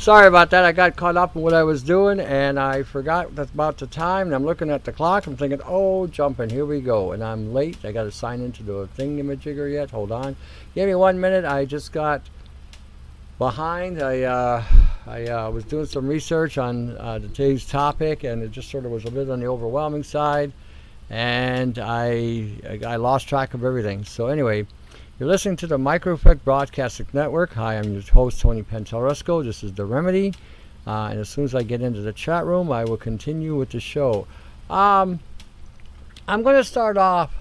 Sorry about that. I got caught up in what I was doing and I forgot about the time. And I'm looking at the clock. I'm thinking, oh, jumping, here we go. And I'm late. I got to sign into the thingamajigger yet. Hold on. Give me 1 minute. I just got behind. I was doing some research on today's topic, and it just sort of was a bit on the overwhelming side. And I lost track of everything. So anyway, you're listening to the Micro Effect Broadcasting Network. Hi, I'm your host, Tony Pantelresco. This is The Remedy. And as soon as I get into the chat room, I will continue with the show. I'm going to start off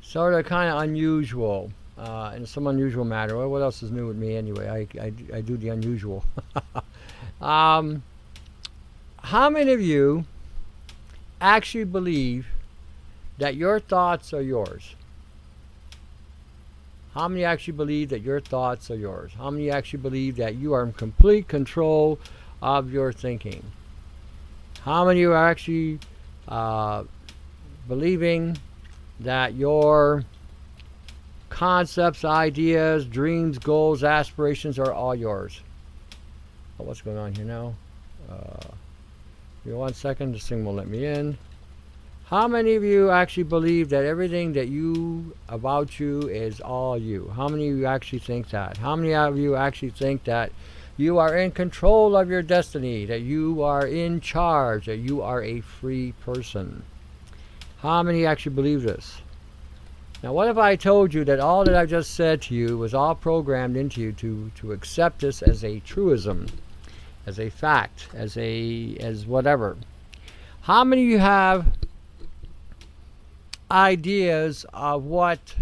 sort of kind of unusual, in some unusual manner. Well, what else is new with me anyway? I do the unusual. How many of you actually believe that your thoughts are yours? How many actually believe that your thoughts are yours? How many actually believe that you are in complete control of your thinking? How many are actually believing that your concepts, ideas, dreams, goals, aspirations are all yours? Oh, what's going on here now? Give me 1 second, this thing won't let me in. How many of you actually believe that everything that about you is all you? How many of you actually think that? How many of you actually think that you are in control of your destiny, that you are in charge, that you are a free person? How many actually believe this? Now, what if I told you that all that I just said to you was all programmed into you to accept this as a truism, as a fact, as whatever? How many of you have ideas of what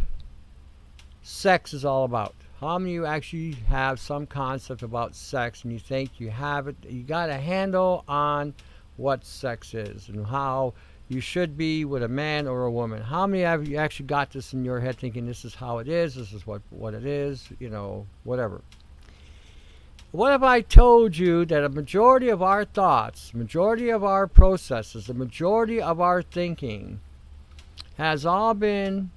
sex is all about? How many of you actually have some concept about sex and you think you have it, you got a handle on what sex is and how you should be with a man or a woman? How many of you actually got this in your head thinking this is how it is, this is what it is, you know, whatever? What if I told you that a majority of our thoughts, majority of our processes, the majority of our thinking has all been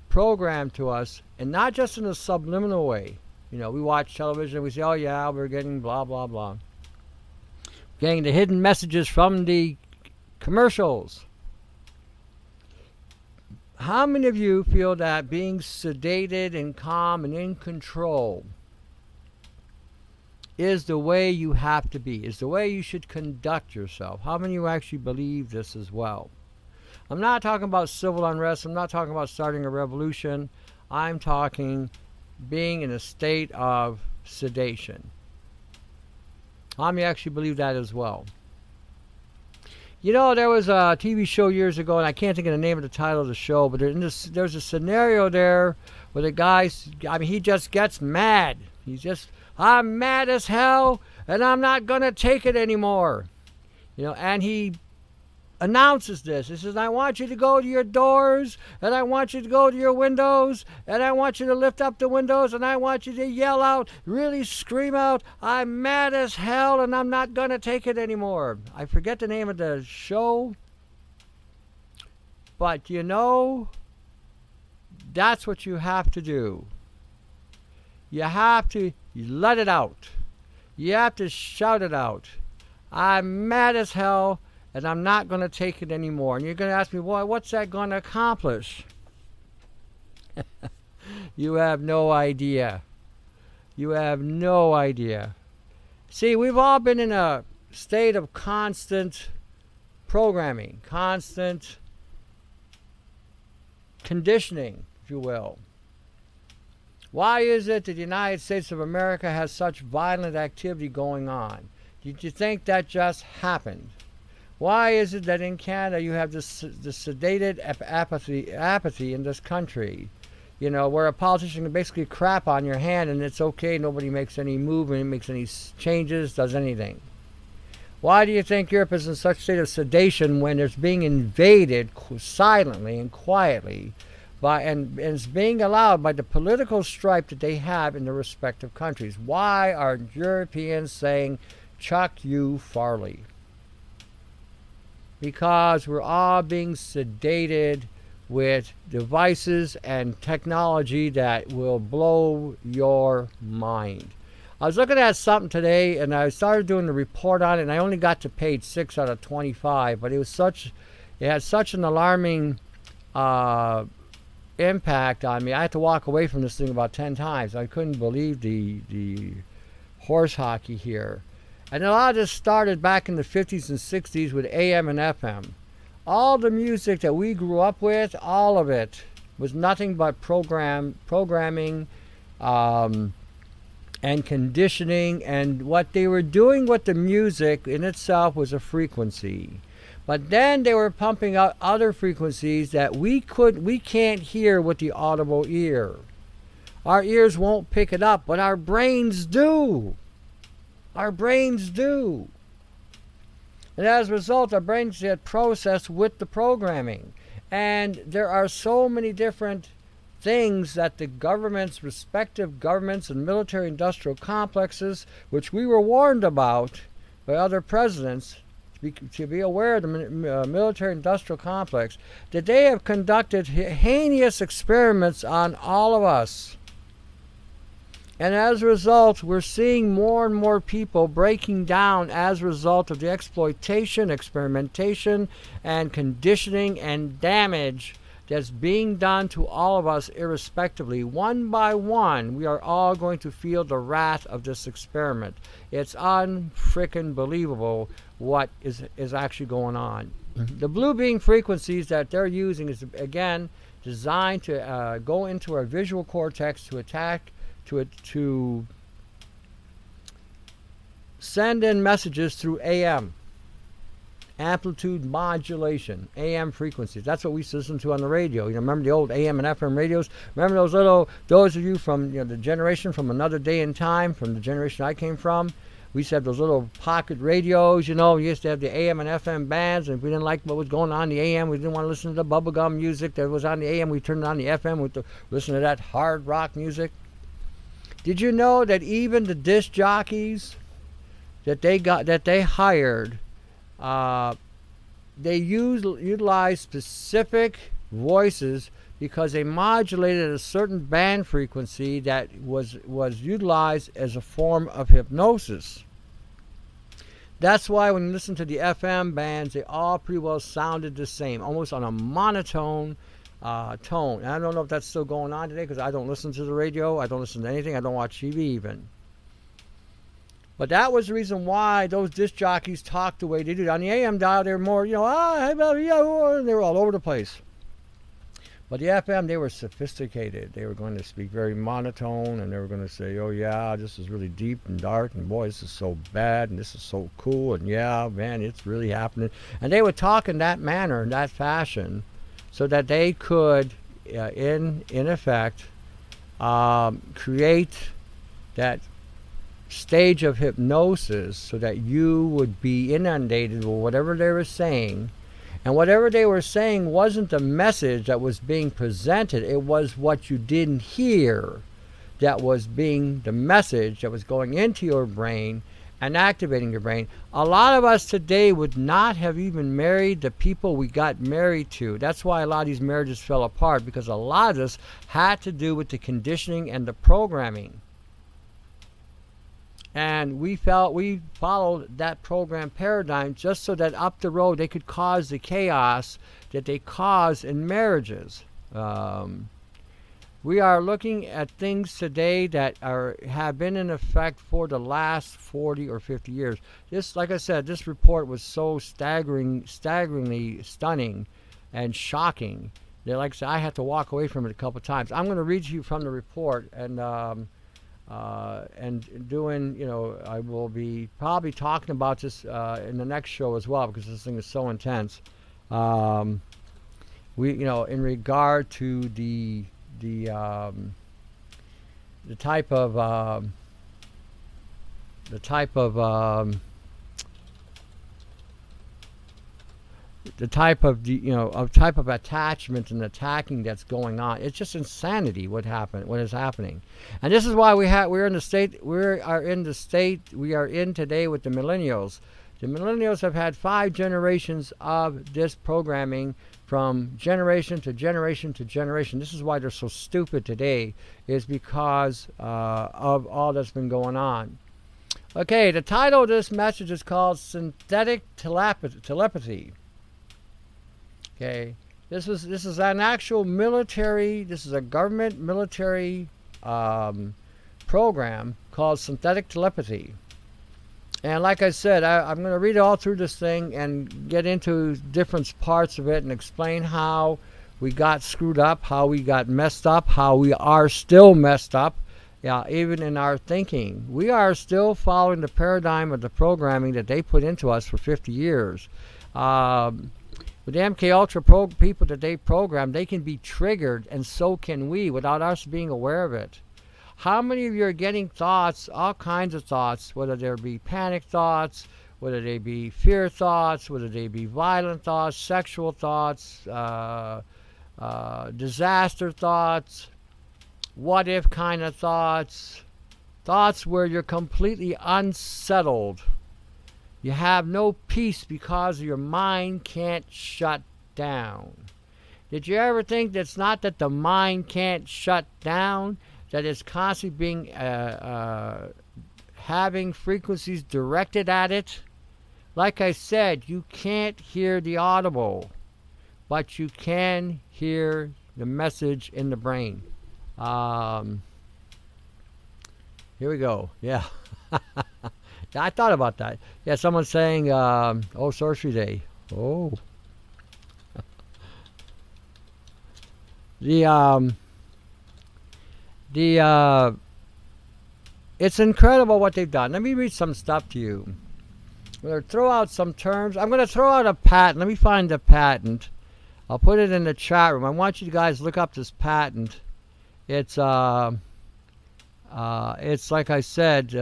programmed to us, and not just in a subliminal way. You know, we watch television and we say, oh yeah, we're getting blah, blah, blah. Getting the hidden messages from the commercials. How many of you feel that being sedated and calm and in control is the way you have to be, is the way you should conduct yourself? How many of you actually believe this as well? I'm not talking about civil unrest. I'm not talking about starting a revolution. I'm talking being in a state of sedation. How many actually believe that as well? You know, there was a TV show years ago, and I can't think of the name of the title of the show, but there's a scenario there where the guy, I mean, he just gets mad. He's just, I'm mad as hell, and I'm not going to take it anymore. You know, and he announces this. He says, I want you to go to your doors, and I want you to go to your windows, and I want you to lift up the windows, and I want you to yell out, really scream out, I'm mad as hell, and I'm not going to take it anymore. I forget the name of the show, but you know, that's what you have to do. You have to let it out. You have to shout it out. I'm mad as hell, and I'm not going to take it anymore. And you're going to ask me, well, what's that going to accomplish? You have no idea. You have no idea. See, we've all been in a state of constant programming, constant conditioning, if you will. Why is it that the United States of America has such violent activity going on? Did you think that just happened? Why is it that in Canada you have this sedated apathy in this country? You know, where a politician can basically crap on your hand and it's okay, nobody makes any movement, makes any changes, does anything. Why do you think Europe is in such a state of sedation when it's being invaded silently and quietly and it's being allowed by the political stripe that they have in their respective countries? Why are Europeans saying, chuck you Farley? Because we're all being sedated with devices and technology that will blow your mind. I was looking at something today, and I started doing the report on it, and I only got to page 6 out of 25. But it had such an alarming impact on me. I had to walk away from this thing about 10 times. I couldn't believe the horse hockey here. And a lot of this started back in the 50s and 60s with AM and FM. All the music that we grew up with, all of it was nothing but programming, and conditioning, and what they were doing with the music in itself was a frequency. But then they were pumping out other frequencies that we can't hear with the audible ear. Our ears won't pick it up, but our brains do. Our brains do. And as a result, our brains get processed with the programming. And there are so many different things that the governments, respective governments and military industrial complexes, which we were warned about by other presidents, to be aware of the military industrial complex, that they have conducted heinous experiments on all of us. And as a result, we're seeing more and more people breaking down as a result of the exploitation, experimentation, and conditioning and damage that's being done to all of us irrespectively. One by one, we are all going to feel the wrath of this experiment. It's unfreaking believable what is actually going on. The blue beam frequencies that they're using is, again, designed to go into our visual cortex to attack, to send in messages through AM. Amplitude modulation, AM frequencies. That's what we used to listen to on the radio. You know, remember the old AM and FM radios? Remember those of you from, you know, the generation from another day and time, from the generation I came from? We used to have those little pocket radios, you know. We used to have the AM and FM bands, and if we didn't like what was going on in the AM, we didn't want to listen to the bubblegum music that was on the AM, we turned on the FM, we listen to that hard rock music. Did you know that even the disc jockeys that they hired, they utilized specific voices because they modulated a certain band frequency that was utilized as a form of hypnosis. That's why when you listen to the FM bands, they all pretty well sounded the same, almost on a monotone tone. And I don't know if that's still going on today because I don't listen to the radio, I don't listen to anything, I don't watch TV even. But that was the reason why those disc jockeys talked the way they did. On the AM dial, they were more, you know, they were all over the place. But the FM, they were sophisticated. They were going to speak very monotone, and they were going to say, oh yeah, this is really deep and dark, and boy, this is so bad, and this is so cool, and yeah, man, it's really happening. And they would talk in that manner, in that fashion, so that they could, in effect, create that stage of hypnosis so that you would be inundated with whatever they were saying. And whatever they were saying wasn't the message that was being presented, it was what you didn't hear that was being the message that was going into your brain and activating your brain. A lot of us today would not have even married the people we got married to. That's why a lot of these marriages fell apart, because a lot of this had to do with the conditioning and the programming. And we followed that program paradigm just so that up the road they could cause the chaos that they cause in marriages. We are looking at things today that have been in effect for the last 40 or 50 years. This, like I said, this report was so staggeringly stunning and shocking that, like I said, I had to walk away from it a couple times. I'm going to read to you from the report, and doing, you know, I will be probably talking about this in the next show as well, because this thing is so intense. We, you know, in regard to the type of attachment and attacking that's going on. It's just insanity what is happening. And this is why we are in the state we are in today with the millennials. The millennials have had 5 generations of this programming from generation to generation to generation. This is why they're so stupid today, is because of all that's been going on. Okay, the title of this message is called Synthetic Telepathy. Okay, this is an actual military, this is a government military program called Synthetic Telepathy. And like I said, I'm going to read all through this thing and get into different parts of it and explain how we got screwed up, how we got messed up, how we are still messed up, even in our thinking. We are still following the paradigm of the programming that they put into us for 50 years. With the MK Ultra people that they program, they can be triggered, and so can we, without us being aware of it. How many of you are getting thoughts, all kinds of thoughts, whether they be panic thoughts, whether they be fear thoughts, whether they be violent thoughts, sexual thoughts, disaster thoughts, what if kind of thoughts, thoughts where you're completely unsettled. You have no peace because your mind can't shut down. Did you ever think that it's not that the mind can't shut down, that it's constantly being having frequencies directed at it? Like I said, you can't hear the audible, but you can hear the message in the brain. Here we go. Yeah. Yeah, I thought about that. Yeah, someone's saying, oh, Sorcery Day. Oh. It's incredible what they've done. Let me read some stuff to you. I'm going to throw out some terms. I'm going to throw out a patent. Let me find the patent. I'll put it in the chat room. I want you guys to look up this patent. It's like I said,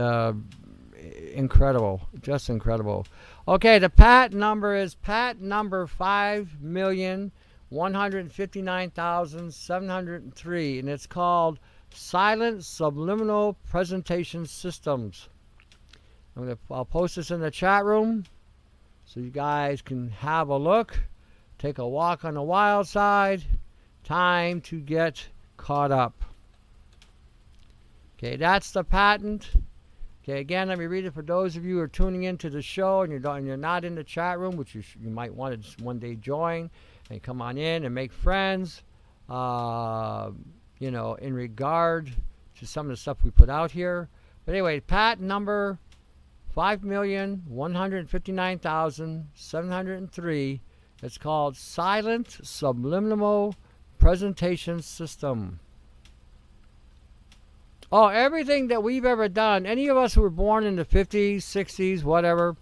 incredible, just incredible. Okay, the patent number is patent number 5,159,703, and it's called Silent Subliminal Presentation Systems. I'll post this in the chat room so you guys can have a look, take a walk on the wild side. Time to get caught up. Okay, that's the patent. Okay, again, let me read it for those of you who are tuning into the show and you're not in the chat room, which you might want to one day join and come on in and make friends, you know, in regard to some of the stuff we put out here. But anyway, patent number 5,159,703. It's called Silent Subliminal Presentation System. Oh, everything that we've ever done, any of us who were born in the 50s, 60s, whatever,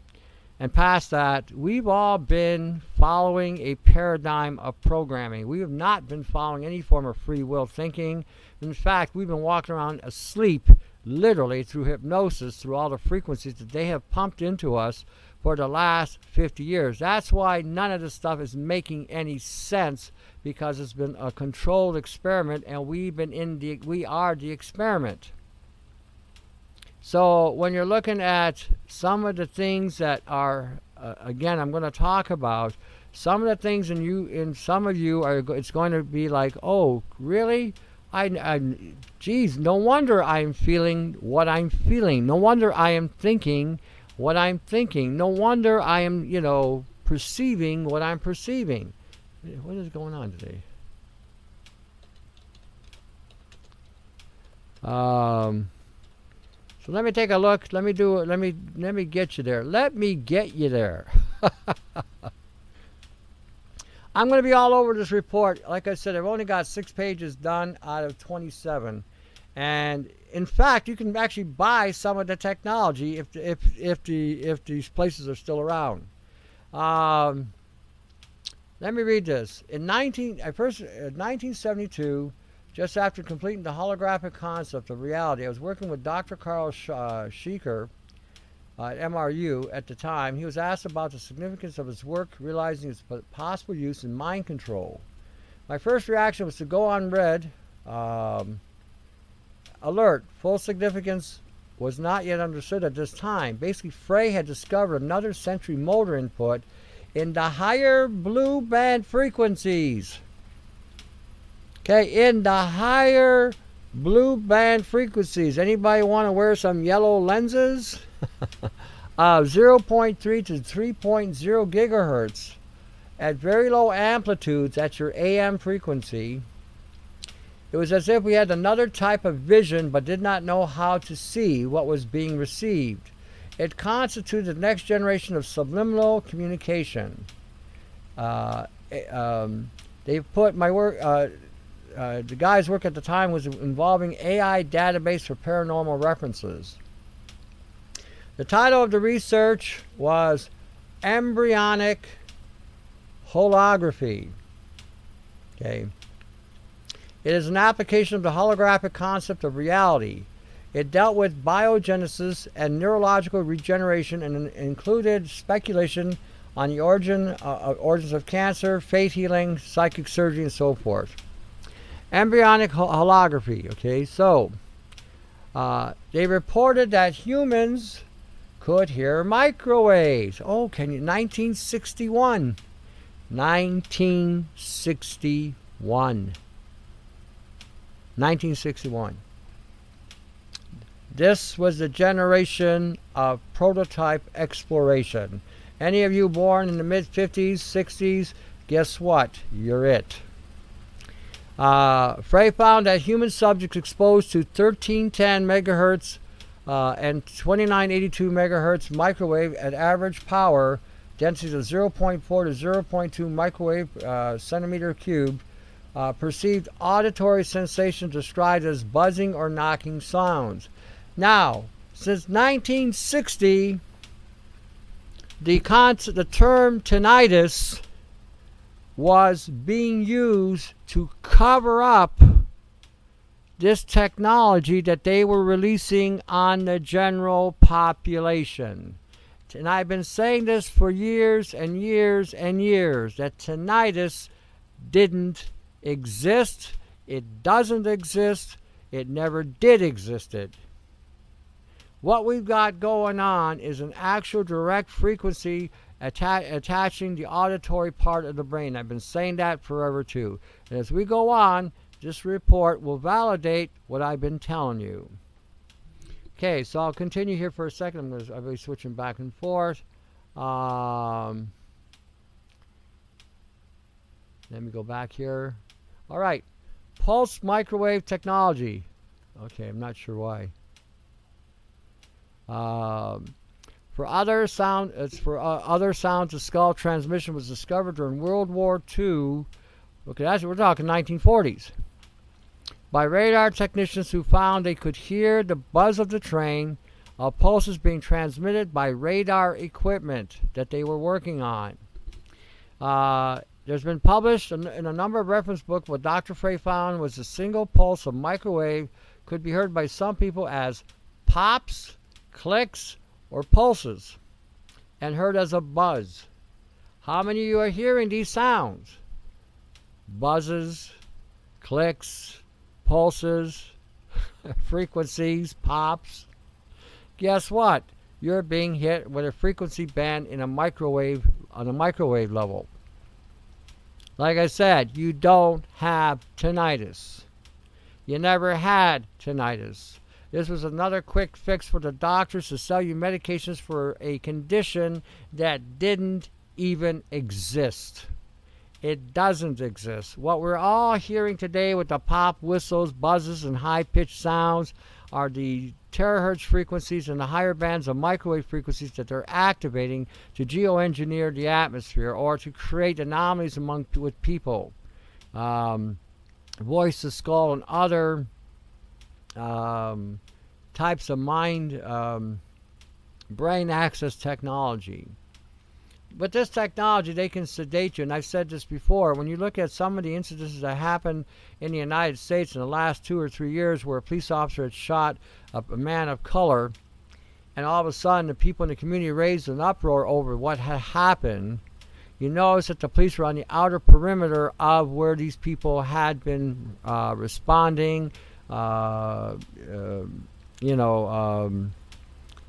and past that, we've all been following a paradigm of programming. We have not been following any form of free will thinking. In fact, we've been walking around asleep, literally, through hypnosis, through all the frequencies that they have pumped into us for the last 50 years. That's why none of this stuff is making any sense, because it's been a controlled experiment, and we are the experiment. So when you're looking at some of the things that are, again, I'm going to talk about some of the things in some of you are, it's going to be like, oh, really? Geez, no wonder I'm feeling what I'm feeling. No wonder I am thinking what I'm thinking. No wonder I am, you know, perceiving what I'm perceiving. What is going on today? So let me take a look. Let me get you there. Let me get you there. I'm going to be all over this report. Like I said, I've only got 6 pages done out of 27. And in fact, you can actually buy some of the technology if these places are still around. Let me read this. In 1972, just after completing the holographic concept of reality, I was working with Dr. Carl Schieker at MRU at the time. He was asked about the significance of his work, realizing its possible use in mind control. My first reaction was to go on red. Alert, full significance was not yet understood at this time. Basically, Frey had discovered another sensory motor input in the higher blue band frequencies. Okay, in the higher blue band frequencies. Anybody want to wear some yellow lenses? 0.3 to 3.0 gigahertz at very low amplitudes at your AM frequency. It was as if we had another type of vision but did not know how to see what was being received. It constituted the next generation of subliminal communication. They put my work, the guy's work at the time was involving AI database for paranormal references. The title of the research was Embryonic Holography. Okay. It is an application of the holographic concept of reality. It dealt with biogenesis and neurological regeneration and included speculation on the origins of cancer, faith healing, psychic surgery, and so forth. Embryonic holography. Okay, so they reported that humans could hear microwaves. Oh, can you? 1961. 1961. 1961. This was the generation of prototype exploration. Any of you born in the mid-50s, 60s, guess what? You're it. Frey found that human subjects exposed to 1310 megahertz and 2982 megahertz microwave at average power densities of 0.4 to 0.2 microwave centimeter cubed perceived auditory sensations described as buzzing or knocking sounds. Now, since 1960, the term tinnitus was being used to cover up this technology that they were releasing on the general population. And I've been saying this for years and years and years, that tinnitus didn't exist, it doesn't exist, it never did exist. What we've got going on is an actual direct frequency attaching the auditory part of the brain. I've been saying that forever too. And as we go on, this report will validate what I've been telling you. Okay, so I'll continue here for a second. I'll be switching back and forth. Let me go back here. All right, pulse microwave technology. Okay, I'm not sure why. For other sounds, the skull transmission was discovered during World War II. Okay, we're talking 1940s. By radar technicians who found they could hear the buzz of the train of pulses being transmitted by radar equipment that they were working on. There's been published in a number of reference books what Dr. Frey found was a single pulse of microwave could be heard by some people as pops, clicks, or pulses, and heard as a buzz. How many of you are hearing these sounds? Buzzes, clicks, pulses, frequencies, pops. Guess what? You're being hit with a frequency band in a microwave, on a microwave level. Like I said, you don't have tinnitus. You never had tinnitus. This was another quick fix for the doctors to sell you medications for a condition that didn't even exist. It doesn't exist. What we're all hearing today with the pop, whistles, buzzes, and high-pitched sounds are the terahertz frequencies and the higher bands of microwave frequencies that they're activating to geoengineer the atmosphere or to create anomalies with people. Voice to skull and other types of brain access technology. With this technology, they can sedate you. And I've said this before. When you look at some of the incidences that happened in the United States in the last 2 or 3 years where a police officer had shot a man of color, and all of a sudden the people in the community raised an uproar over what had happened, you notice that the police were on the outer perimeter of where these people had been responding,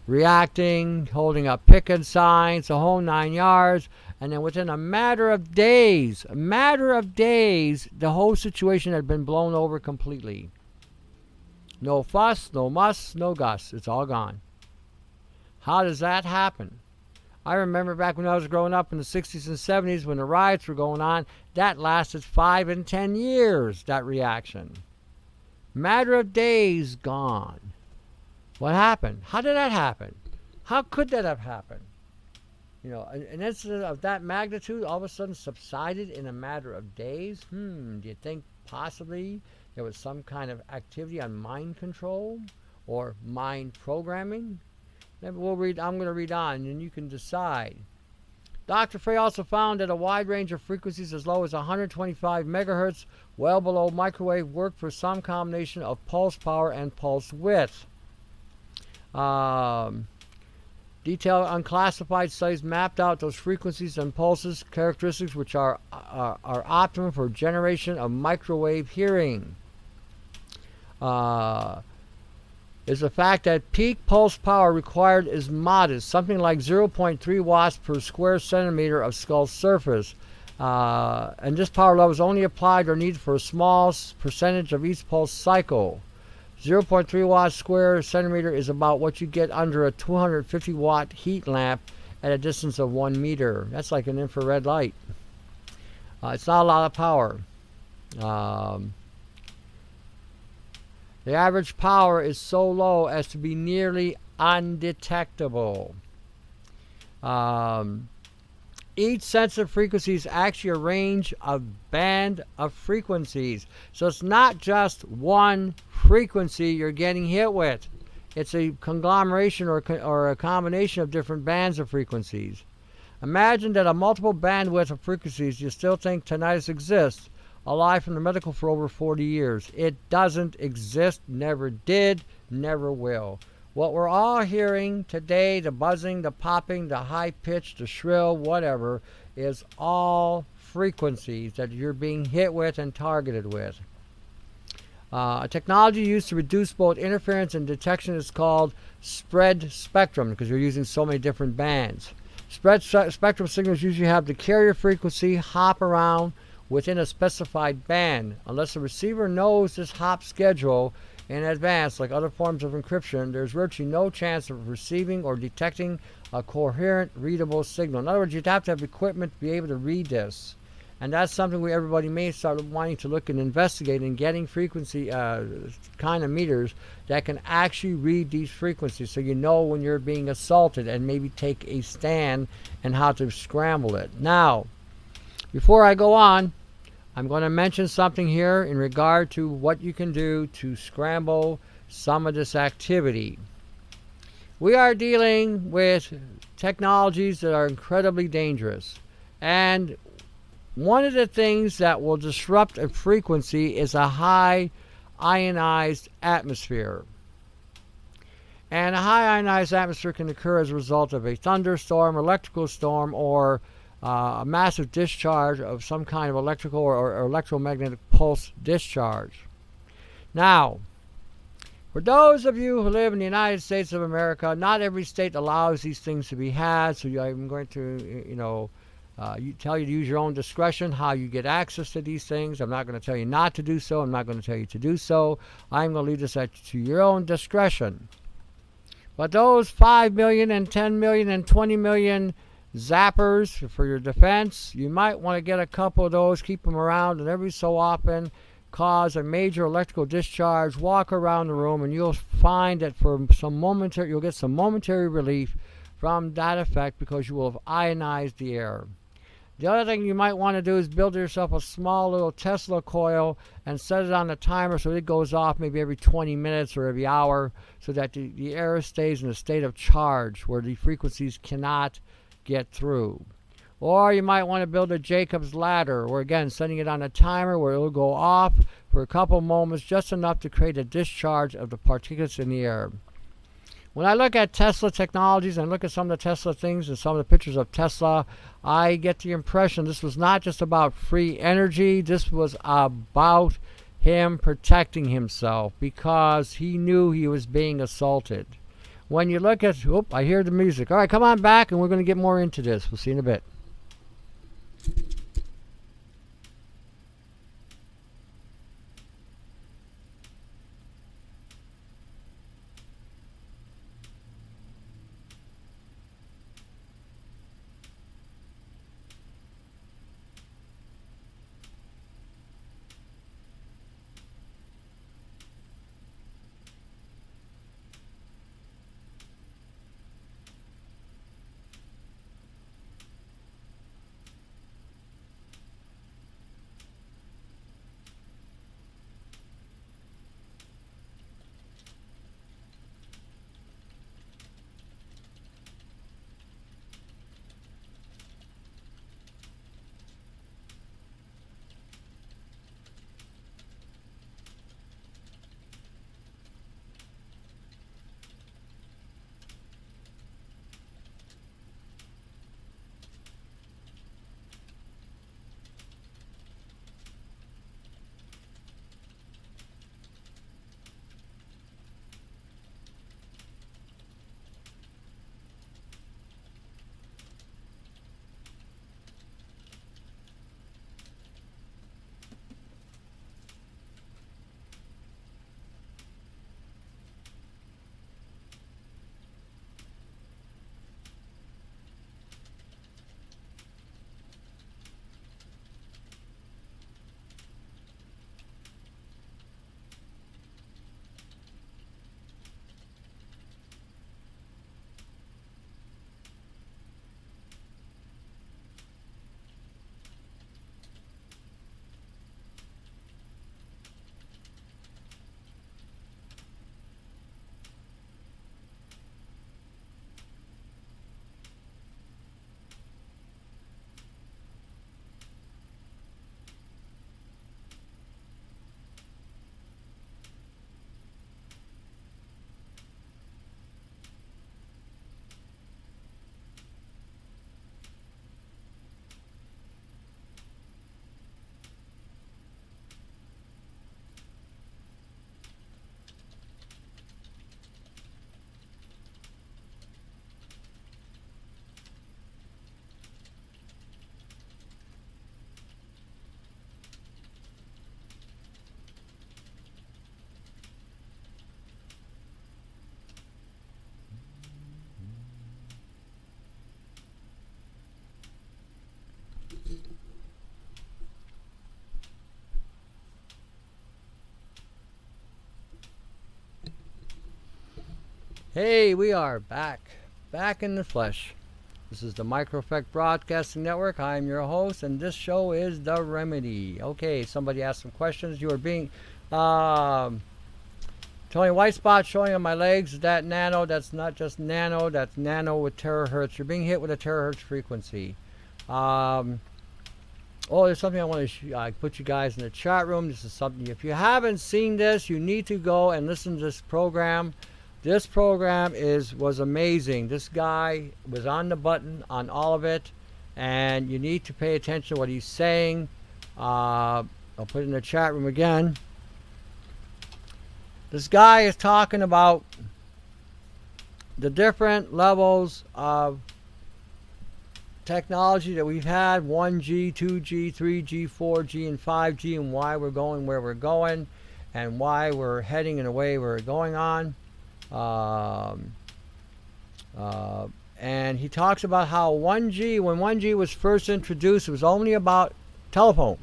reacting, holding up picket signs, the whole 9 yards. And then within a matter of days, the whole situation had been blown over completely. No fuss, no muss, no gus. It's all gone. How does that happen? I remember back when I was growing up in the 60s and 70s when the riots were going on, that lasted 5 and 10 years, that reaction. Matter of days, gone. What happened? How did that happen? How could that have happened? You know, an incident of that magnitude all of a sudden subsided in a matter of days? Do you think possibly there was some kind of activity on mind control or mind programming? Then we'll read. I'm going to read on, and you can decide. Dr. Frey also found that a wide range of frequencies as low as 125 megahertz, well below microwave, worked for some combination of pulse power and pulse width. Detailed unclassified studies mapped out those frequencies and pulses characteristics which are optimum for generation of microwave hearing. Is the fact that peak pulse power required is modest, something like 0.3 watts per square centimeter of skull surface. And this power level is only applied or needed for a small percentage of each pulse cycle. 0.3 watts square centimeter is about what you get under a 250 watt heat lamp at a distance of 1 meter. That's like an infrared light. It's not a lot of power. The average power is so low as to be nearly undetectable. Each sensitive frequency is actually a range of band of frequencies. So it's not just one frequency you're getting hit with. It's a conglomeration or a combination of different bands of frequencies. Imagine that a multiple bandwidth of frequencies you still think tinnitus exists, alive from the medical for over 40 years. It doesn't exist, never did, never will. What we're all hearing today, the buzzing, the popping, the high pitch, the shrill, whatever, is all frequencies that you're being hit with and targeted with. A technology used to reduce both interference and detection is called spread spectrum because you're using so many different bands. Spread spectrum signals usually have the carrier frequency hop around within a specified band. Unless the receiver knows this hop schedule in advance, like other forms of encryption, there's virtually no chance of receiving or detecting a coherent, readable signal. In other words, you'd have to have equipment to be able to read this. And that's something everybody may start wanting to look and investigate in getting frequency kind of meters that can actually read these frequencies so you know when you're being assaulted and maybe take a stand and how to scramble it. Now, before I go on, I'm going to mention something here in regard to what you can do to scramble some of this activity. We are dealing with technologies that are incredibly dangerous. And one of the things that will disrupt a frequency is a high ionized atmosphere. And a high ionized atmosphere can occur as a result of a thunderstorm, electrical storm, or a massive discharge of some kind of electrical or electromagnetic pulse discharge. Now, for those of you who live in the United States of America, not every state allows these things to be had, so I'm going to, tell you to use your own discretion how you get access to these things. I'm not going to tell you not to do so. I'm not going to tell you to do so. I'm going to leave this to your own discretion. But those 5 million and 10 million and 20 million zappers for your defense, you might want to get a couple of those, keep them around, and every so often cause a major electrical discharge, walk around the room, and you'll find that you'll get some momentary relief from that effect because you will have ionized the air. The other thing you might want to do is build yourself a small little Tesla coil and set it on a timer so it goes off maybe every 20 minutes or every hour so that the air stays in a state of charge where the frequencies cannot get through. Or you might want to build a Jacob's ladder, or again, setting it on a timer where it will go off for a couple moments, just enough to create a discharge of the particulates in the air. When I look at Tesla technologies and look at some of the Tesla things and some of the pictures of Tesla, I get the impression this was not just about free energy. This was about him protecting himself because he knew he was being assaulted. when you look at, oop, I hear the music. All right, come on back, and we're going to get more into this. We'll see you in a bit. Hey, we are back in the flesh. This is the Micro Effect Broadcasting Network. I'm your host, and this show is The Remedy. Okay, somebody asked some questions. You are being, Tony, white spot showing on my legs. Is that nano? That's not just nano. That's nano with terahertz. You're being hit with a terahertz frequency. Oh, there's something I want to put you guys in the chat room. This is something, if you haven't seen this, you need to go and listen to this program. This program was amazing. This guy was on the button on all of it, and you need to pay attention to what he's saying. I'll put it in the chat room again. This guy is talking about the different levels of technology that we've had, 1G, 2G, 3G, 4G, and 5G, and why we're going where we're going, and why we're heading in the way we're going on. And he talks about how 1G, when 1G was first introduced, it was only about telephone.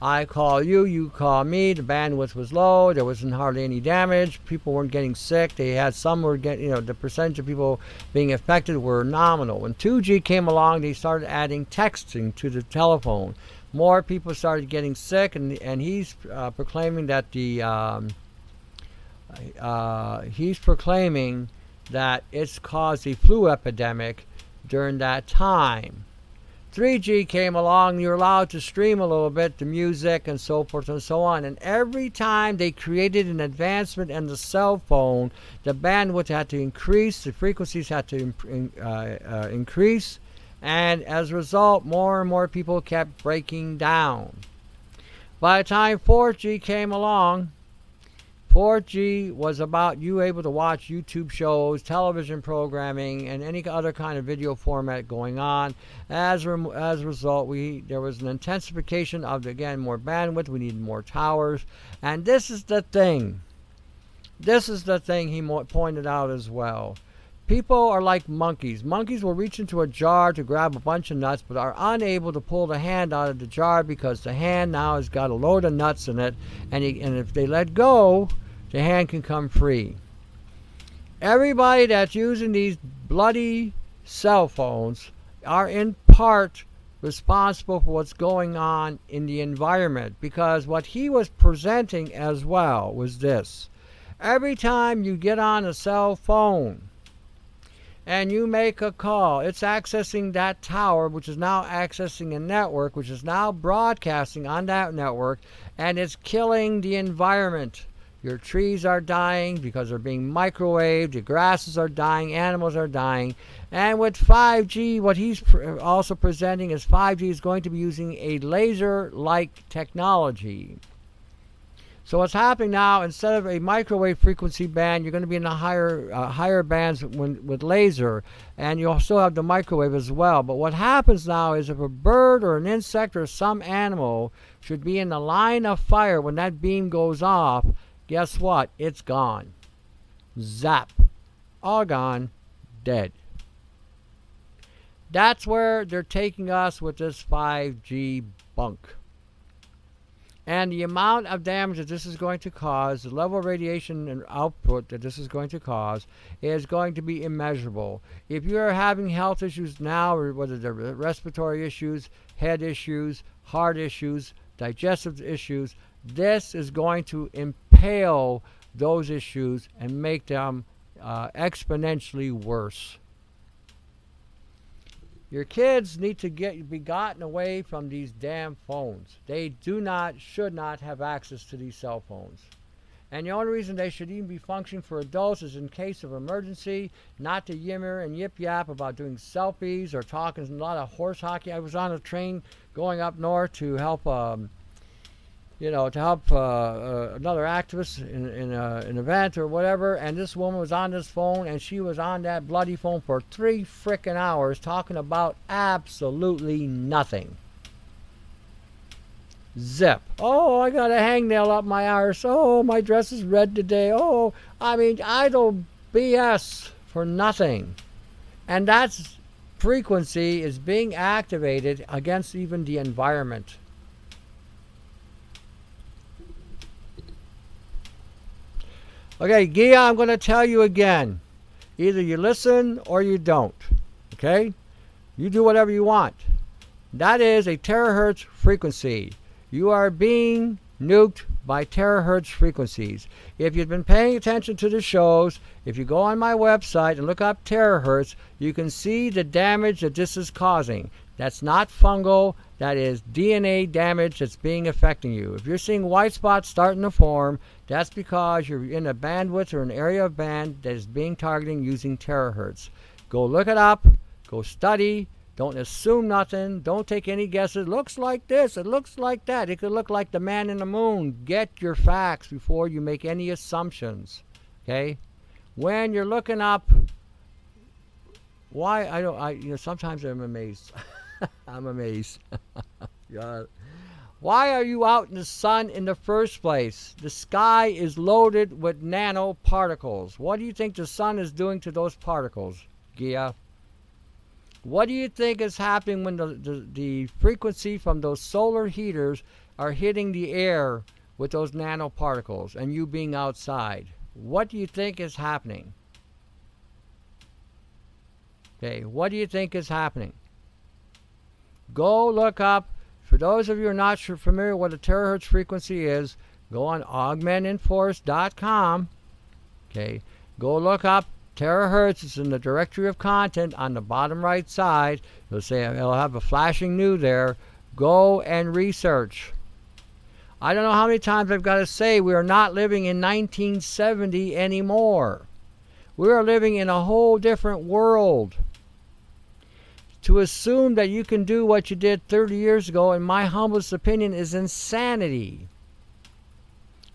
I call you, you call me, the bandwidth was low, there wasn't hardly any damage, people weren't getting sick, they had some were getting, the percentage of people being affected were nominal. When 2G came along, they started adding texting to the telephone. More people started getting sick, and he's proclaiming that it's caused a flu epidemic during that time. 3G came along, you're allowed to stream a little bit, the music and so forth and so on. And every time they created an advancement in the cell phone, the bandwidth had to increase, the frequencies had to increase, and as a result, more and more people kept breaking down. By the time 4G came along, 4G was about you able to watch YouTube shows, television programming, and any other kind of video format going on. As a result, there was an intensification of, again, more bandwidth. We needed more towers. And this is the thing. This is the thing he pointed out as well. People are like monkeys. Monkeys will reach into a jar to grab a bunch of nuts, but are unable to pull the hand out of the jar because the hand now has got a load of nuts in it, and if they let go, the hand can come free. Everybody that's using these bloody cell phones are in part responsible for what's going on in the environment, because what he was presenting as well was this. Every time you get on a cell phone and you make a call, it's accessing that tower, which is now accessing a network, which is now broadcasting on that network, and it's killing the environment. Your trees are dying because they're being microwaved, your grasses are dying, animals are dying. And with 5G, what he's also presenting is 5G is going to be using a laser-like technology. So what's happening now, instead of a microwave frequency band, you're going to be in the higher bands with laser, and you'll still have the microwave as well. But what happens now is if a bird or an insect or some animal should be in the line of fire when that beam goes off, guess what? It's gone. Zap. All gone. Dead. That's where they're taking us with this 5G bunk. And the amount of damage that this is going to cause, the level of radiation and output that this is going to cause, is going to be immeasurable. If you're having health issues now, or whether they're respiratory issues, head issues, heart issues, digestive issues, this is going to impale those issues and make them exponentially worse. Your kids need to be gotten away from these damn phones. They should not have access to these cell phones. And the only reason they should even be functioning for adults is in case of emergency, not to yammer and yip yap about doing selfies or talking a lot of horse hockey. I was on a train going up north to help another activist in an event or whatever, and this woman was on this phone, and she was on that bloody phone for 3 frickin' hours talking about absolutely nothing. Zip. Oh, I got a hangnail up my arse. Oh, my dress is red today. Oh, I mean, idle BS for nothing. And that frequency is being activated against even the environment. Okay, Gia, I'm going to tell you again. Either you listen or you don't. Okay? You do whatever you want. That is a terahertz frequency. You are being nuked by terahertz frequencies. If you've been paying attention to the shows, if you go on my website and look up terahertz, you can see the damage that this is causing. That's not fungal. That is DNA damage that's affecting you. If you're seeing white spots starting to form, that's because you're in a bandwidth or an area of band that is being targeted using terahertz. Go look it up. Go study. Don't assume nothing. Don't take any guesses. It looks like this. It looks like that. It could look like the man in the moon. Get your facts before you make any assumptions. Okay? When you're looking up, sometimes I'm amazed. I'm amazed. God. Why are you out in the sun in the first place? The sky is loaded with nanoparticles. What do you think the sun is doing to those particles, Gia? What do you think is happening when the frequency from those solar heaters are hitting the air with those nanoparticles and you being outside? What do you think is happening? Okay, what do you think is happening? Go look up. For those of you who are not familiar with what a terahertz frequency is, go on augmentinforce.com. Okay, go look up terahertz. It's in the directory of content on the bottom right side. It'll have a flashing new there. Go and research. I don't know how many times I've got to say we are not living in 1970 anymore. We are living in a whole different world. To assume that you can do what you did 30 years ago, in my humblest opinion, is insanity.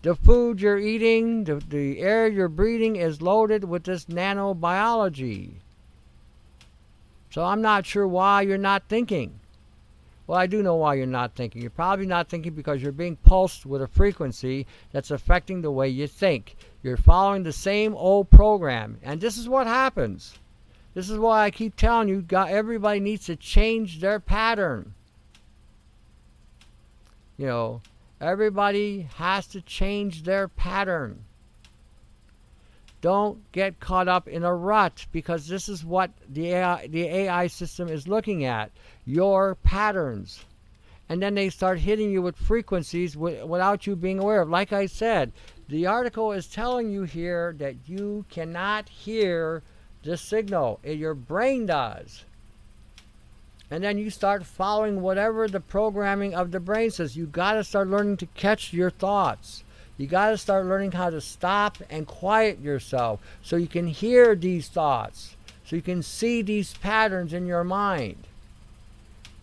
The food you're eating, the air you're breathing is loaded with this nanobiology. So I'm not sure why you're not thinking. Well, I do know why you're not thinking. You're probably not thinking because you're being pulsed with a frequency that's affecting the way you think. You're following the same old program. And this is what happens. This is why I keep telling you, everybody needs to change their pattern. You know, everybody has to change their pattern. Don't get caught up in a rut, because this is what the AI system is looking at, your patterns. And then they start hitting you with frequencies without you being aware of. Like I said, the article is telling you here that you cannot hear the signal. Your brain does. And then you start following whatever the programming of the brain says. You got to start learning to catch your thoughts. You got to start learning how to stop and quiet yourself so you can hear these thoughts, so you can see these patterns in your mind.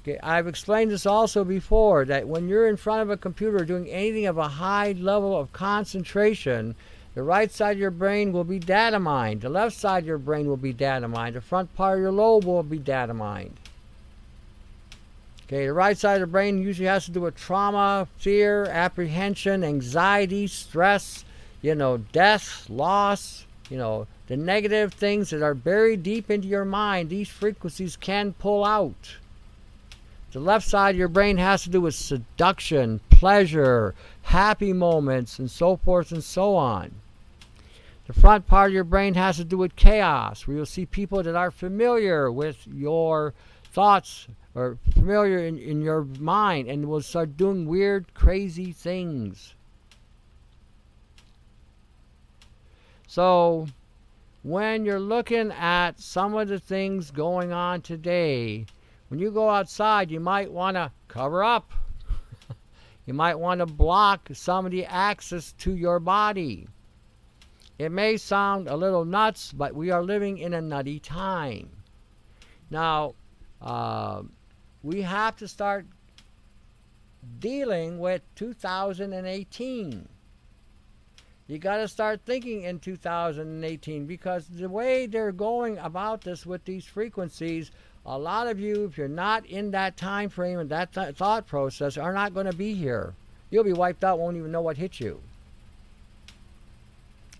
Okay, I've explained this also before, that when you're in front of a computer doing anything of a high level of concentration, the right side of your brain will be data mined. The left side of your brain will be data mined. The front part of your lobe will be data mined. Okay, the right side of the brain usually has to do with trauma, fear, apprehension, anxiety, stress, death, loss, the negative things that are buried deep into your mind. These frequencies can pull out. The left side of your brain has to do with seduction, pleasure, happy moments, and so forth and so on. The front part of your brain has to do with chaos, where you'll see people that are familiar with your thoughts, or familiar in your mind, and will start doing weird, crazy things. So when you're looking at some of the things going on today, when you go outside, you might want to cover up. You might want to block some of the access to your body. It may sound a little nuts, but we are living in a nutty time. Now, we have to start dealing with 2018. You got to start thinking in 2018, because the way they're going about this with these frequencies, a lot of you, if you're not in that time frame and that thought process, are not going to be here. You'll be wiped out, won't even know what hit you.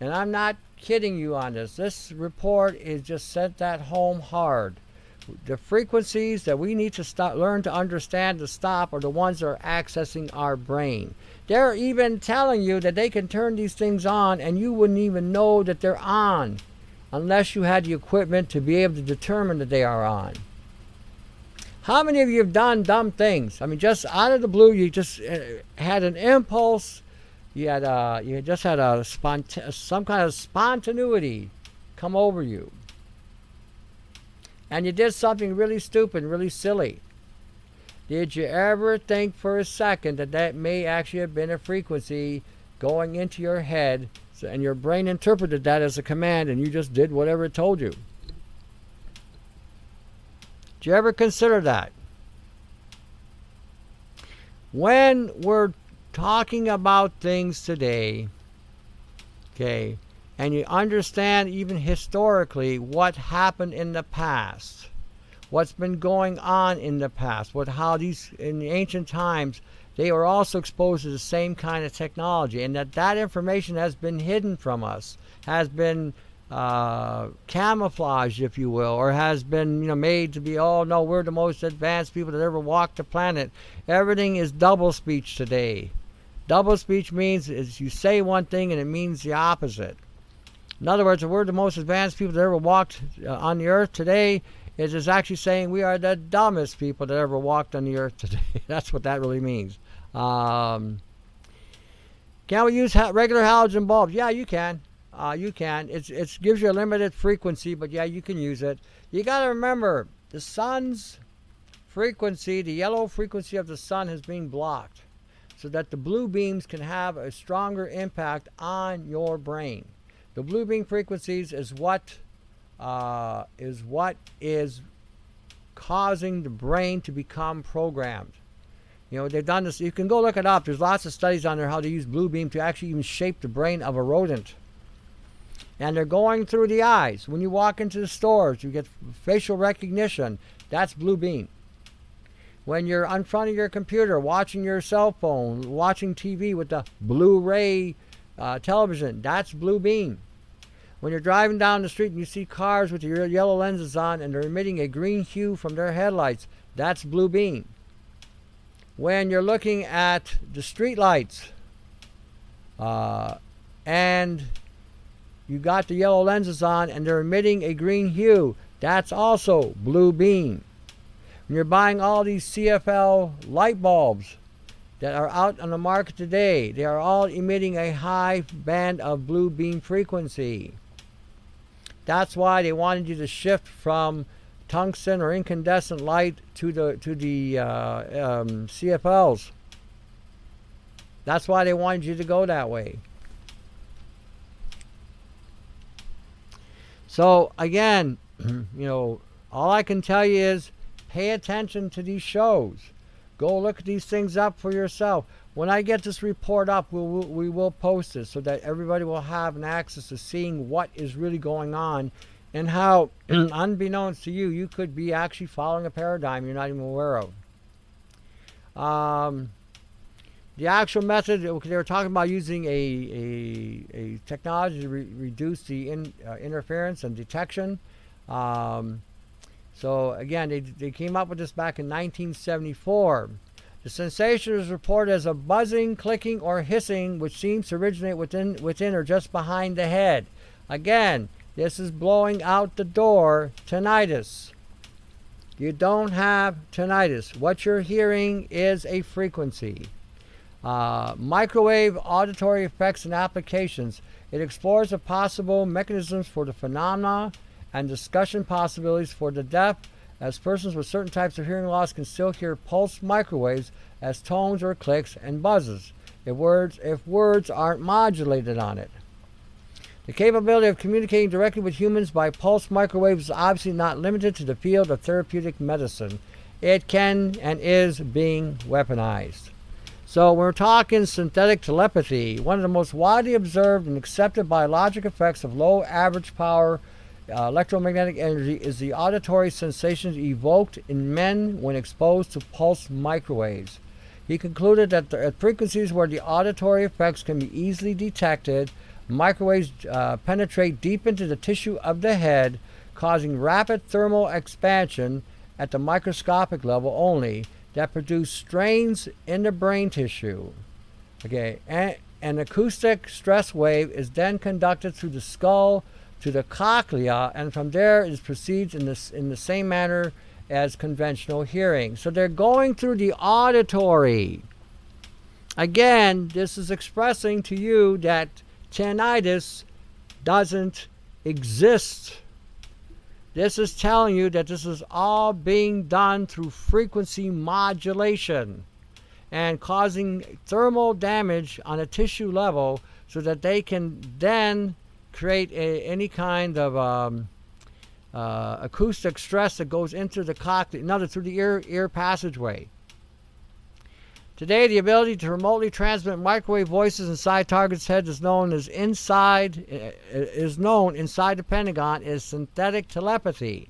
And I'm not kidding you on this. This report is just sent that home hard. The frequencies that we need to learn to understand to stop are the ones that are accessing our brain. They're even telling you that they can turn these things on and you wouldn't even know that they're on unless you had the equipment to be able to determine that they are on. How many of you have done dumb things? I mean, just out of the blue, you just had an impulse. You just had some kind of spontaneity come over you. And you did something really stupid, really silly. Did you ever think for a second that that may actually have been a frequency going into your head, and your brain interpreted that as a command, and you just did whatever it told you? Did you ever consider that? When we're talking about things today, okay, and you understand even historically what happened in the past, what's been going on in the past, how these, in the ancient times, they were also exposed to the same kind of technology, and that information has been hidden from us, has been camouflaged, if you will, or has been made to be, oh no, we're the most advanced people that ever walked the planet. Everything is double speech today. Double speech means is you say one thing and it means the opposite. In other words, if we're the most advanced people that ever walked on the earth today, it is actually saying we are the dumbest people that ever walked on the earth today. That's what that really means. Can we use regular halogen bulbs? Yeah, you can. You can. It gives you a limited frequency, but yeah, you can use it. You got to remember, the sun's frequency, the yellow frequency of the sun, has been blocked so that the blue beams can have a stronger impact on your brain. The blue beam frequencies is what is causing the brain to become programmed. You know, they've done this. You can go look it up. There's lots of studies on there how they use blue beam to actually even shape the brain of a rodent. And they're going through the eyes. When you walk into the stores, you get facial recognition. That's blue beam. When you're in front of your computer, watching your cell phone, watching TV with the Blu-ray television, that's blue beam. When you're driving down the street and you see cars with your yellow lenses on and they're emitting a green hue from their headlights, that's blue beam. When you're looking at the street lights and you got the yellow lenses on and they're emitting a green hue, that's also blue beam. When you're buying all these CFL light bulbs that are out on the market today, they are all emitting a high band of blue beam frequency. That's why they wanted you to shift from tungsten or incandescent light to the CFLs. That's why they wanted you to go that way. So again, you know, all I can tell you is pay attention to these shows. Go look these things up for yourself. When I get this report up, we will post it so that everybody will have an access to seeing what is really going on and how, unbeknownst to you, you could be actually following a paradigm you're not even aware of. The actual method, they were talking about using a technology to reduce the interference and detection. So again, they came up with this back in 1974. The sensation is reported as a buzzing, clicking, or hissing, which seems to originate within or just behind the head. Again, this is blowing out the door tinnitus. You don't have tinnitus. What you're hearing is a frequency. Microwave auditory effects and applications. It explores the possible mechanisms for the phenomena and discussion possibilities for the deaf, as persons with certain types of hearing loss can still hear pulsed microwaves as tones or clicks and buzzes if words aren't modulated on it. The capability of communicating directly with humans by pulsed microwaves is obviously not limited to the field of therapeutic medicine. It can and is being weaponized. So when we're talking synthetic telepathy, one of the most widely observed and accepted biologic effects of low average power electromagnetic energy is the auditory sensations evoked in men when exposed to pulsed microwaves. He concluded that at frequencies where the auditory effects can be easily detected, microwaves penetrate deep into the tissue of the head, causing rapid thermal expansion at the microscopic level only, that produce strains in the brain tissue. Okay, and an acoustic stress wave is then conducted through the skull to the cochlea, and from there it proceeds in the same manner as conventional hearing. So they're going through the auditory. Again, this is expressing to you that tinnitus doesn't exist. This is telling you that this is all being done through frequency modulation and causing thermal damage on a tissue level so that they can then create any kind of acoustic stress that goes into the cochlea, another through the ear passageway. Today, the ability to remotely transmit microwave voices inside targets' heads is known inside the Pentagon as synthetic telepathy.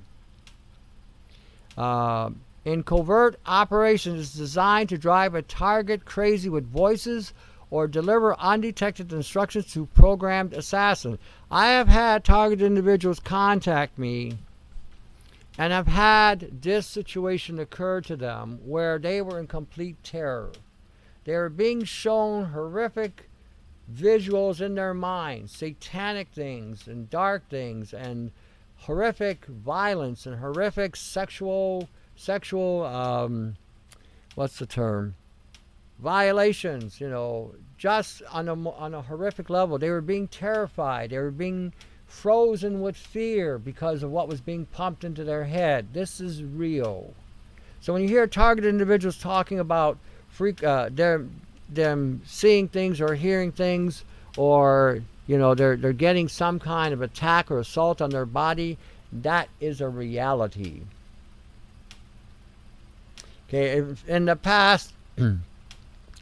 In covert operations, it's designed to drive a target crazy with voices or deliver undetected instructions to programmed assassins. I have had targeted individuals contact me, and I've had this situation occur to them where they were in complete terror. They were being shown horrific visuals in their minds, satanic things and dark things and horrific violence and horrific sexual what's the term? Violations, you know, just on a horrific level. They were being terrified. They were being frozen with fear because of what was being pumped into their head. This is real. So when you hear targeted individuals talking about them seeing things or hearing things, or you know they're getting some kind of attack or assault on their body, that is a reality. Okay, in the past,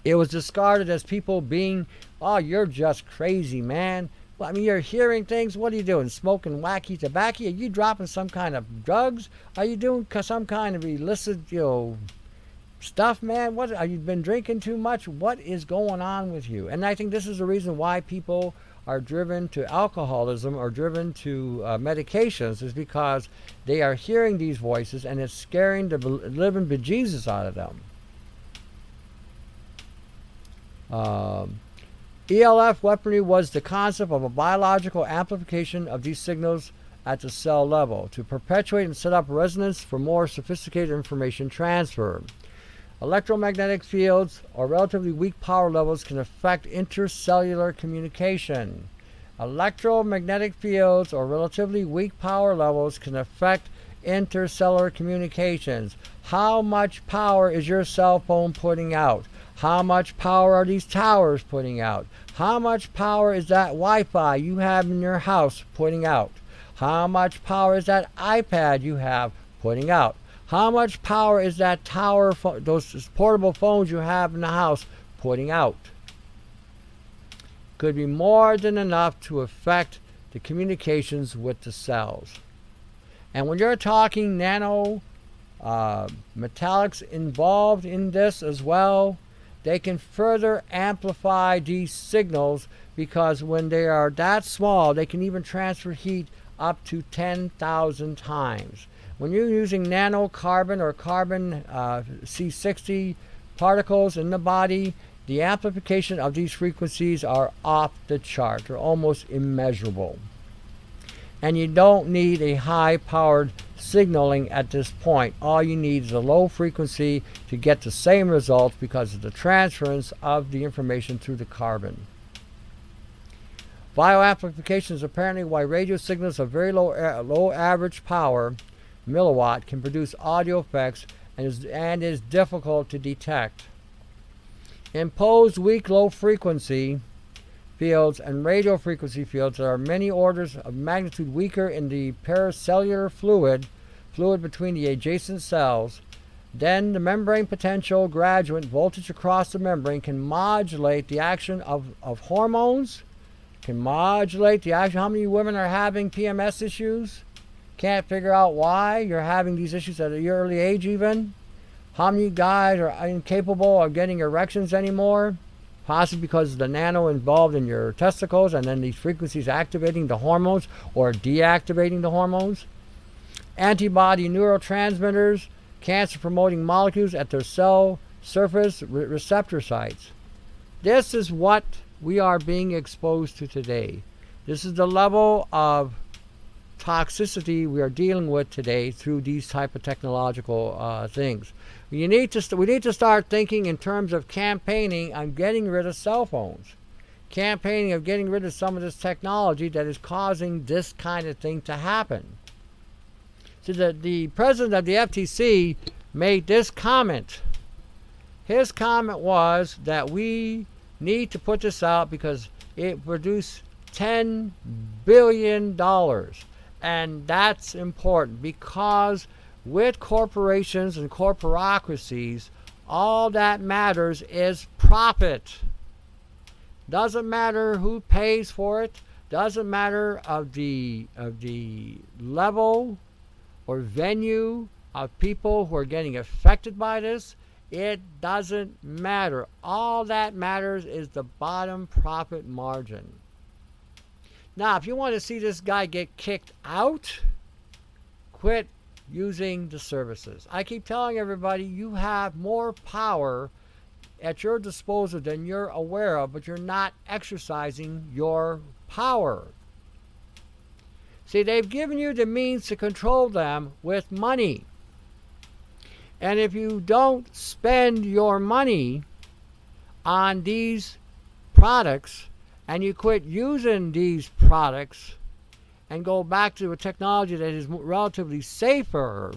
It was discarded as people being, oh, you're just crazy, man. Well, I mean, you're hearing things. What are you doing? Smoking wacky tobacco? Are you dropping some kind of drugs? Are you doing some kind of illicit, stuff, man? What, are you been drinking too much? What is going on with you? And I think this is the reason why people are driven to alcoholism or driven to medications, is because they are hearing these voices and it's scaring the living bejesus out of them. ELF weaponry was the concept of a biological amplification of these signals at the cell level to perpetuate and set up resonance for more sophisticated information transfer. Electromagnetic fields or relatively weak power levels can affect intercellular communication. Electromagnetic fields or relatively weak power levels can affect intercellular communications. How much power is your cell phone putting out? How much power are these towers putting out? How much power is that Wi-Fi you have in your house putting out? How much power is that iPad you have putting out? How much power is that tower, those portable phones you have in the house putting out? Could be more than enough to affect the communications with the cells. And when you're talking nano metallics involved in this as well, they can further amplify these signals, because when they are that small, they can even transfer heat up to 10,000 times. When you're using nanocarbon or carbon C60 particles in the body, the amplification of these frequencies are off the chart. They're almost immeasurable. And you don't need a high-powered signaling at this point. All you need is a low frequency to get the same results because of the transference of the information through the carbon. Bioamplification is apparently why radio signals of very low average power, milliwatt, can produce audio effects and is difficult to detect. Imposed weak low frequency fields and radio frequency fields that are many orders of magnitude weaker in the pericellular fluid between the adjacent cells, then the membrane potential gradient voltage across the membrane can modulate the action of hormones, can modulate the action. How many women are having PMS issues? Can't figure out why you're having these issues at an early age even. How many guys are incapable of getting erections anymore? Possibly because of the nano involved in your testicles and then these frequencies activating the hormones or deactivating the hormones. Antibody neurotransmitters, cancer-promoting molecules at their cell surface receptor sites. This is what we are being exposed to today. This is the level of toxicity we are dealing with today through these type of technological things. We need to start thinking in terms of campaigning on getting rid of cell phones. Campaigning of getting rid of some of this technology that is causing this kind of thing to happen. So the president of the FTC made this comment. His comment was that we need to put this out because it produced $10 billion. And that's important because with corporations and corporocracies, all that matters is profit. Doesn't matter who pays for it. Doesn't matter of the level or venue of people who are getting affected by this. It doesn't matter. All that matters is the bottom profit margin. Now, if you want to see this guy get kicked out, quit using the services. I keep telling everybody you have more power at your disposal than you're aware of, but you're not exercising your power. See, they've given you the means to control them with money. And if you don't spend your money on these products and you quit using these products and go back to a technology that is relatively safer,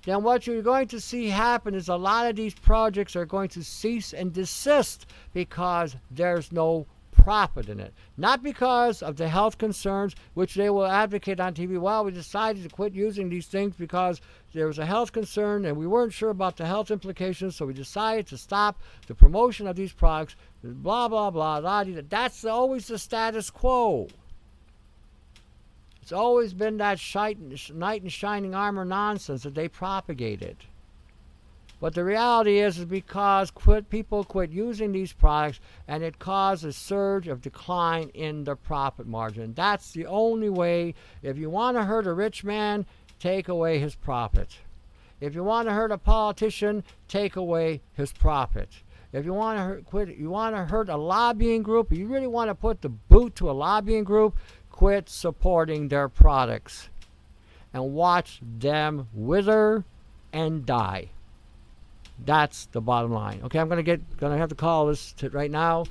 then what you're going to see happen is a lot of these projects are going to cease and desist because there's no profit in it. Not because of the health concerns, which they will advocate on TV. Well, we decided to quit using these things because there was a health concern and we weren't sure about the health implications, so we decided to stop the promotion of these products, blah, blah, blah, blah. That's always the status quo. It's always been that knight in shining armor nonsense that they propagated. But the reality is because people quit using these products, and it caused a surge of decline in the profit margin. That's the only way. If you want to hurt a rich man, take away his profit. If you want to hurt a politician, take away his profit. If you want to hurt a lobbying group, if you really want to put the boot to a lobbying group, quit supporting their products and watch them wither and die. That's the bottom line. Okay, I'm gonna have to call this right now.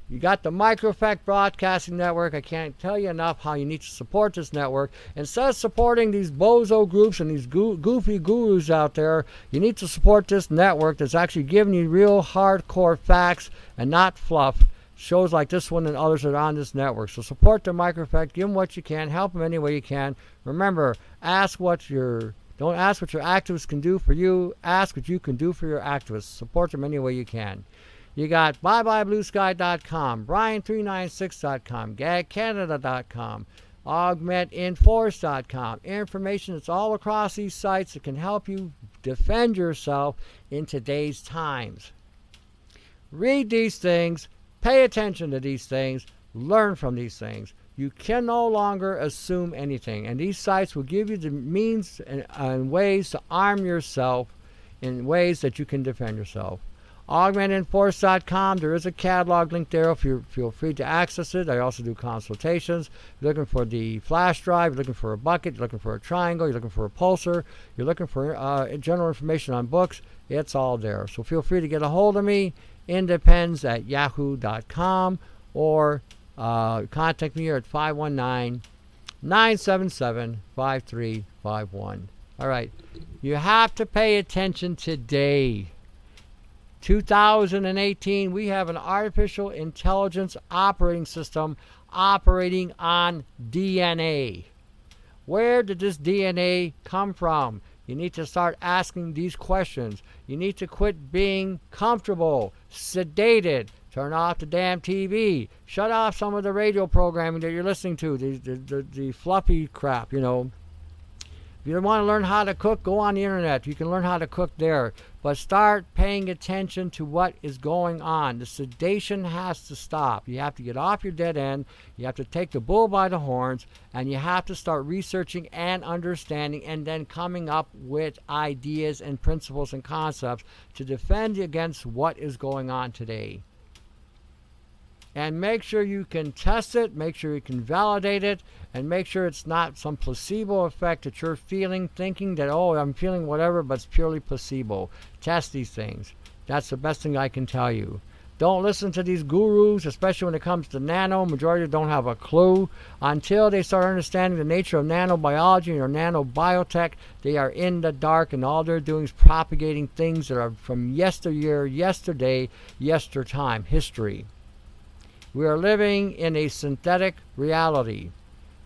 You got the Microeffect Broadcasting Network. I can't tell you enough how you need to support this network. Instead of supporting these bozo groups and these goofy gurus out there, you need to support this network that's actually giving you real hardcore facts and not fluff. Shows like this one and others that are on this network. So support the Microeffect. Give them what you can. Help them any way you can. Remember, don't ask what your activists can do for you. Ask what you can do for your activists. Support them any way you can. You got byebyebluesky.com, brian396.com, gagcanada.com, augmentinforce.com. Information that's all across these sites that can help you defend yourself in today's times. Read these things. Pay attention to these things. Learn from these things. You can no longer assume anything. And these sites will give you the means and ways to arm yourself in ways that you can defend yourself. Augmentinforce.com. There is a catalog link there if you feel free to access it. I also do consultations. You're looking for the flash drive. You're looking for a bucket. You're looking for a triangle. You're looking for a pulsar. You're looking for general information on books. It's all there. So feel free to get a hold of me. independs@yahoo.com or contact me here at 519-977-5351. All right. You have to pay attention today. 2018, we have an artificial intelligence operating system operating on DNA. Where did this DNA come from? You need to start asking these questions. You need to quit being comfortable, sedated. Turn off the damn TV. Shut off some of the radio programming that you're listening to, the fluffy crap, you know. If you want to learn how to cook, go on the internet. You can learn how to cook there. But start paying attention to what is going on. The sedation has to stop. You have to get off your dead end. You have to take the bull by the horns. And you have to start researching and understanding and then coming up with ideas and principles and concepts to defend against what is going on today. And make sure you can test it, make sure you can validate it, and make sure it's not some placebo effect that you're feeling, thinking that, oh, I'm feeling whatever, but it's purely placebo. Test these things. That's the best thing I can tell you. Don't listen to these gurus, especially when it comes to nano. Majority don't have a clue. Until they start understanding the nature of nanobiology or nanobiotech, they are in the dark, and all they're doing is propagating things that are from yesteryear, yesterday, yestertime, history. We are living in a synthetic reality.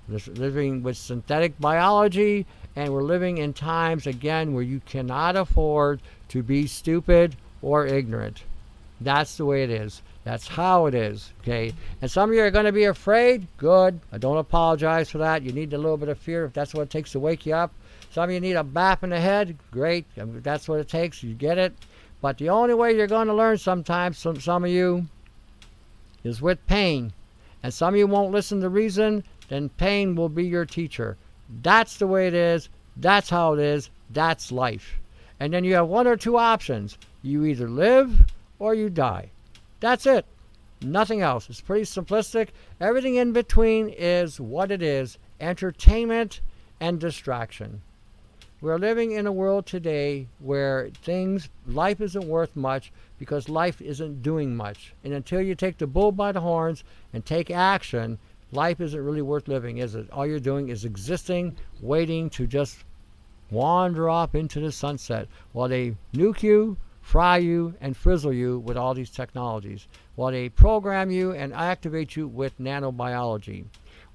We're living with synthetic biology, and we're living in times, again, where you cannot afford to be stupid or ignorant. That's the way it is. That's how it is, okay? And some of you are going to be afraid. Good. I don't apologize for that. You need a little bit of fear if that's what it takes to wake you up. Some of you need a bap in the head. Great. If that's what it takes, you get it. But the only way you're going to learn sometimes, some of you, is with pain. And some of you won't listen to reason, then pain will be your teacher. That's the way it is. That's how it is. That's life. And then you have one or two options. You either live or you die. That's it. Nothing else. It's pretty simplistic. Everything in between is what it is. Entertainment and distraction. We're living in a world today where life isn't worth much because life isn't doing much. And until you take the bull by the horns and take action, life isn't really worth living, is it? All you're doing is existing, waiting to just wander off into the sunset while they nuke you fry you and frizzle you with all these technologies, while they program you and activate you with nanobiology.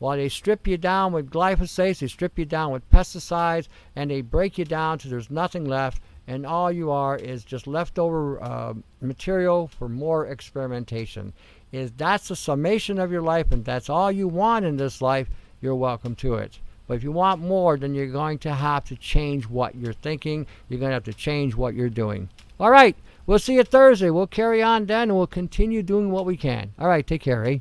While they strip you down with glyphosates, they strip you down with pesticides, and they break you down till there's nothing left, and all you are is just leftover material for more experimentation. That's the summation of your life, and that's all you want in this life, you're welcome to it. But if you want more, then you're going to have to change what you're thinking. You're going to have to change what you're doing. All right, we'll see you Thursday. We'll carry on then, and we'll continue doing what we can. All right, take care, eh?